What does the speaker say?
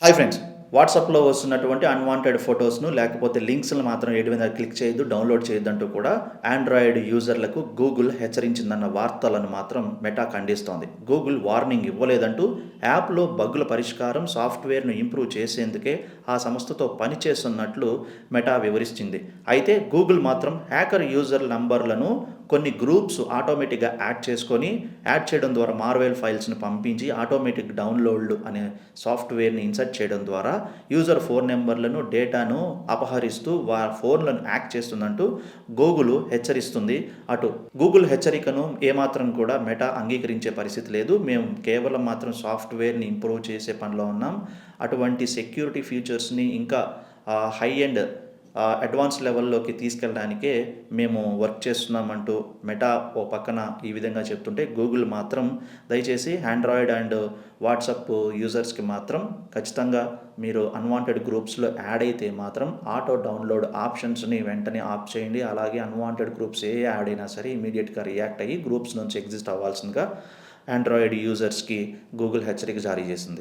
Hi friends. వాట్సాప్‌లో వస్తున్నటువంటి unwanted ఫోటోస్‌ను లేకపోతే లింక్స్‌లను మాత్రం ఎటు మీద క్లిక్ చేయొద్దు, డౌన్‌లోడ్ చేయొద్దంటూ కూడా ఆండ్రాయిడ్ యూజర్లకు గూగుల్ హెచ్చరించిందన్న వార్తలను మాత్రం మెటా ఖండిస్తోంది. గూగుల్ వార్నింగ్ ఇవ్వలేదంటూ యాప్‌లో బగ్గుల పరిష్కారం, సాఫ్ట్‌వేర్‌ను ఇంప్రూవ్ చేసేందుకే ఆ సంస్థతో పనిచేస్తున్నట్లు మెటా వివరించింది. అయితే గూగుల్ మాత్రం హ్యాకర్ యూజర్ నంబర్‌లను కొన్ని గ్రూప్స్ ఆటోమేటిక్‌గా యాడ్ చేయడం ద్వారా మార్వెల్ ఫైల్స్‌ని పంపించి ఆటోమేటిక్ డౌన్‌లోడ్‌లు అనే సాఫ్ట్‌వేర్‌ని ఇన్సర్ట్ చేయడం ద్వారా యూజర్ ఫోన్ నంబర్‌లను, డేటాను అపహరిస్తూ వారి ఫోన్‌లను హ్యాక్ చేస్తుందంటూ గూగుల్ హెచ్చరిస్తుంది. అటు గూగుల్ హెచ్చరికను ఏమాత్రం కూడా మెటా అంగీకరించే పరిస్థితి లేదు. మేము కేవలం మాత్రం సాఫ్ట్‌వేర్‌ని ఇంప్రూవ్ చేసే పనిలో ఉన్నాం. అటువంటి సెక్యూరిటీ ఫీచర్స్‌ని ఇంకా హై ఎండ్ అడ్వాన్స్ లెవెల్‌లోకి తీసుకెళ్ళడానికే మేము వర్క్ చేస్తున్నామంటూ మెటా ఓ పక్కన ఈ విధంగా చెప్తుంటే, గూగుల్ మాత్రం దయచేసి ఆండ్రాయిడ్ అండ్ వాట్సాప్ యూజర్స్‌కి మాత్రం ఖచ్చితంగా మీరు అన్‌వాంటెడ్ గ్రూప్స్‌లో యాడ్ అయితే మాత్రం ఆటో డౌన్‌లోడ్ ఆప్షన్స్‌ని వెంటనే ఆఫ్ చేయండి. అలాగే అన్‌వాంటెడ్ గ్రూప్స్ ఏ యాడ్ అయినా సరే ఇమ్మీడియేట్‌గా రియాక్ట్ అయ్యి గ్రూప్స్ నుంచి ఎగ్జిస్ట్ అవ్వాల్సిందిగా ఆండ్రాయిడ్ యూజర్స్‌కి గూగుల్ హెచ్చరిక జారీ చేసింది.